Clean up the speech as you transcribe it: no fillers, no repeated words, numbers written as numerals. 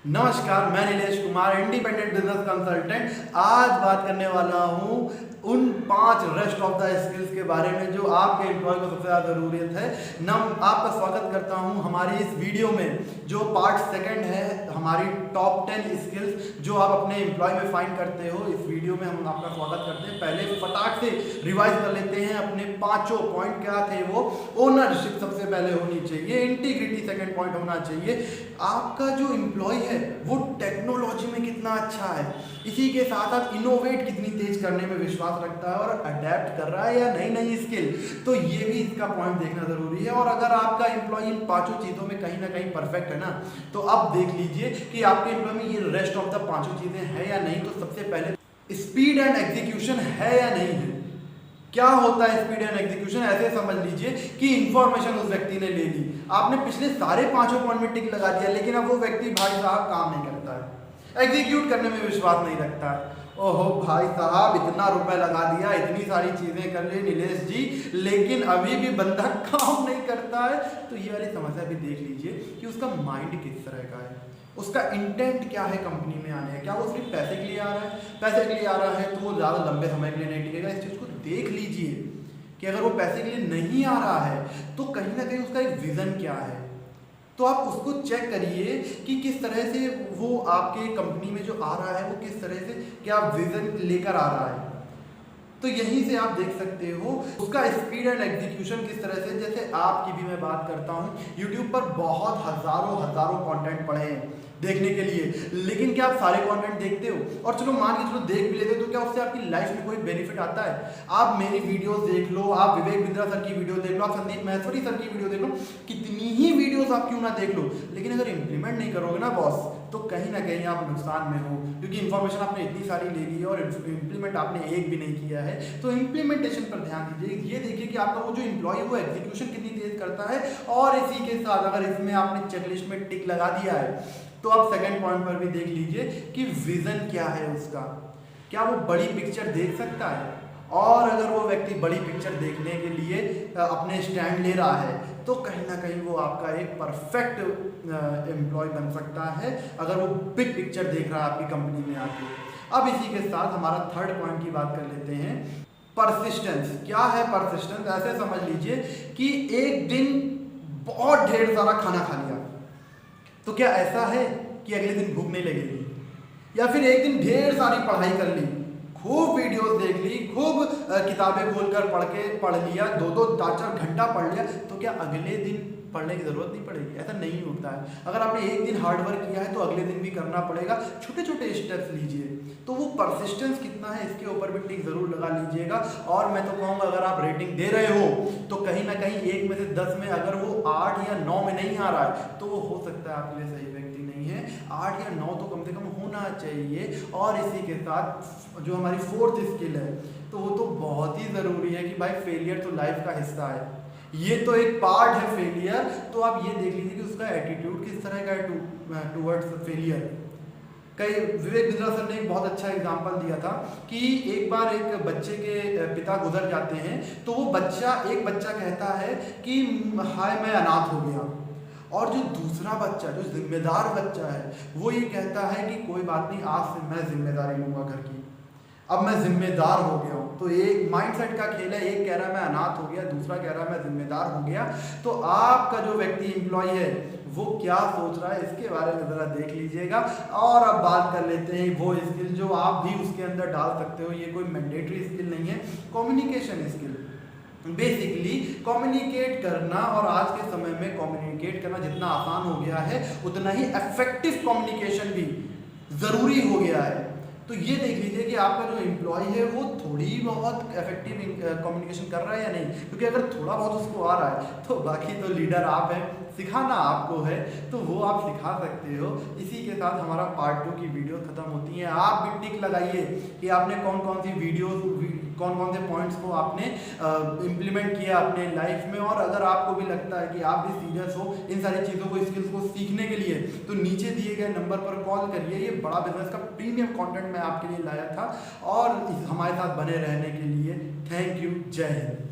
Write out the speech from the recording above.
नमस्कार, मैं Nilesh Kumar, independent business consultant. आज बात करने वाला हूँ उन 5 रेस्ट ऑफ द स्किल्स के बारे में जो आपके एम्प्लॉय को सबसे ज़्यादा ज़रूरत है। आपका स्वागत करता हूँ हमारी इस वीडियो में, जो पार्ट सेकंड है हमारी टॉप 10 स्किल्स जो आप अपने एम्प्लॉय में फाइंड करते हो। इस वीडियो में हम आपका स्वागत करते हैं। पहले फटाक से रिवाइज कर लेते हैं अपने पांचों पॉइंट। क्या थे वो? ओनरशिप सबसे पहले होनी चाहिए, इंटीग्रिटी सेकंड पॉइंट होना चाहिए, आपका जो एम्प्लॉय है वो टेक्नोलॉजी में कितना अच्छा है, इसी के साथ साथ इनोवेट कितनी तेज करने में विश्वास रखता है और अडेप्ट कर रहा है या नई नई स्किल, तो ये भी इसका पॉइंट देखना जरूरी है। और अगर आपका एम्प्लॉय इन पांचों चीज़ों में कहीं ना कहीं परफेक्ट है ना, तो अब देख लीजिए कि आपके एम्प्लॉय में ये रेस्ट ऑफ द पांचों चीज़ें हैं या नहीं। तो सबसे पहले स्पीड एंड एग्जीक्यूशन है या नहीं है। क्या होता है स्पीड एंड एग्जीक्यूशन? ऐसे समझ लीजिए कि इंफॉर्मेशन उस व्यक्ति ने ले ली, आपने पिछले सारे पांचों पॉइंट में टिक लगा दिया, लेकिन अब वो व्यक्ति भाई साहब काम नहीं करता है, एग्जीक्यूट करने में विश्वास नहीं रखता है। ओहो भाई साहब, इतना रुपए लगा दिया, इतनी सारी चीजें कर ली नीलेश जी, लेकिन अभी भी बंदा काम नहीं करता है। तो ये वाली समस्या भी देख लीजिए कि उसका माइंड किस तरह का है, उसका इंटेंट क्या है कंपनी में आने का। क्या वो सिर्फ पैसे के लिए आ रहा है? पैसे के लिए आ रहा है तो वो ज़्यादा लंबे समय के लिए नहीं टिकेगा। इस चीज़ को देख लीजिए कि अगर वो पैसे के लिए नहीं आ रहा है तो कहीं ना कहीं उसका एक विज़न क्या है। तो आप उसको चेक करिए कि किस तरह से वो आपके कंपनी में जो आ रहा है वो किस तरह से क्या विज़न लेकर आ रहा है। तो यहीं से आप देख सकते हो उसका स्पीड एंड एग्जीक्यूशन किस तरह से। जैसे आपकी भी मैं बात करता हूँ, यूट्यूब पर बहुत हजारों हजारों कंटेंट पड़े हैं देखने के लिए, लेकिन क्या आप सारे कंटेंट देखते हो? और चलो मान के चलो देख भी लेते हो, तो क्या उससे आपकी लाइफ में कोई बेनिफिट आता है? आप मेरी वीडियोस देख लो, आप विवेक बिंद्रा सर की वीडियो देख लो, आप संदीप महेश्वरी सर की वीडियो देख लो, कितनी ही वीडियोस आप क्यों ना देख लो, लेकिन अगर इंप्लीमेंट नहीं करोगे ना बॉस, तो कहीं ना कहीं आप नुकसान में हो, क्योंकि इन्फॉर्मेशन आपने इतनी सारी ले ली है और इंप्लीमेंट आपने एक भी नहीं किया है। तो इम्प्लीमेंटेशन पर ध्यान दीजिए। ये देखिए कि आपका वो जो एम्प्लॉय है वो एग्जीक्यूशन कितनी तेज करता है। और इसी के साथ अगर इसमें आपने चेकलिस्ट में टिक लगा दिया है, तो आप सेकंड पॉइंट पर भी देख लीजिए कि विजन क्या है उसका। क्या वो बड़ी पिक्चर देख सकता है? और अगर वो व्यक्ति बड़ी पिक्चर देखने के लिए अपने स्टैंड ले रहा है, तो कहीं ना कहीं वो आपका एक परफेक्ट एम्प्लॉय बन सकता है, अगर वो बिग पिक्चर देख रहा है आपकी कंपनी में आके। अब इसी के साथ हमारा थर्ड पॉइंट की बात कर लेते हैं, परसिस्टेंस। क्या है परसिस्टेंस? ऐसे समझ लीजिए कि एक दिन बहुत ढेर सारा खाना खा लिया, तो क्या ऐसा है कि अगले दिन भूख नहीं लगेगी? या फिर एक दिन ढेर सारी पढ़ाई कर ली, खूब वीडियोस देख ली, खूब किताबें खोलकर पढ़ लिया, 2-2 4-4 घंटा पढ़ लिया, तो क्या अगले दिन पढ़ने की ज़रूरत नहीं पड़ेगी? ऐसा नहीं होता है। अगर आपने एक दिन हार्ड वर्क किया है तो अगले दिन भी करना पड़ेगा। छोटे छोटे स्टेप्स लीजिए। तो वो परसिस्टेंस कितना है इसके ऊपर भी टिक ज़रूर लगा लीजिएगा। और मैं तो कहूँगा अगर आप रेटिंग दे रहे हो तो कहीं ना कहीं 1 में से 10 में अगर वो 8 या 9 में नहीं आ रहा है, तो वो हो सकता है आपके लिए सही व्यक्ति नहीं है। 8 या 9 तो कम से कम होना चाहिए। और इसी के साथ जो हमारी फोर्थ स्किल है, तो वो तो बहुत ही ज़रूरी है कि भाई फेलियर तो लाइफ का हिस्सा है, ये तो एक पार्ट है फेलियर। तो आप ये देख लीजिए कि उसका एटीट्यूड किस तरह का है टूवर्ड्स फेलियर। कई विवेक बिंद्रा सर ने एक बहुत अच्छा एग्जांपल दिया था कि एक बार एक बच्चे के पिता गुजर जाते हैं, तो वो एक बच्चा कहता है कि हाय मैं अनाथ हो गया, और जो दूसरा बच्चा जो जिम्मेदार बच्चा है वो ये कहता है कि कोई बात नहीं, आज से मैं जिम्मेदारी लूँगा घर की, अब मैं जिम्मेदार हो गया हूँ। तो एक माइंडसेट का खेल है, एक कह रहा है मैं अनाथ हो गया, दूसरा कह रहा है मैं जिम्मेदार हो गया। तो आपका जो व्यक्ति एम्प्लॉय है वो क्या सोच रहा है इसके बारे में ज़रा देख लीजिएगा। और अब बात कर लेते हैं वो स्किल जो आप भी उसके अंदर डाल सकते हो। ये कोई मैंडेटरी स्किल नहीं है, कम्युनिकेशन स्किल। बेसिकली कम्युनिकेट करना, और आज के समय में कम्युनिकेट करना जितना आसान हो गया है, उतना ही इफेक्टिव कम्युनिकेशन भी ज़रूरी हो गया है। तो ये देख लीजिए कि आपका जो एम्प्लॉय है वो थोड़ी बहुत इफेक्टिव कम्युनिकेशन कर रहा है या नहीं, क्योंकि अगर थोड़ा बहुत उसको आ रहा है तो बाकी तो लीडर आप हैं, सिखाना आपको है, तो वो आप सिखा सकते हो। इसी के साथ हमारा पार्ट 2 की वीडियो खत्म होती है। आप भी टिक लगाइए कि आपने कौन कौन सी वीडियोस, कौन कौन से पॉइंट्स को आपने इम्प्लीमेंट किया अपने लाइफ में। और अगर आपको भी लगता है कि आप भी सीरियस हो इन सारी चीज़ों को, स्किल्स को सीखने के लिए, तो नीचे दिए गए नंबर पर कॉल करिए। ये बड़ा बिजनेस का प्रीमियम कंटेंट मैं आपके लिए लाया था, और हमारे साथ बने रहने के लिए थैंक यू। जय हिंद।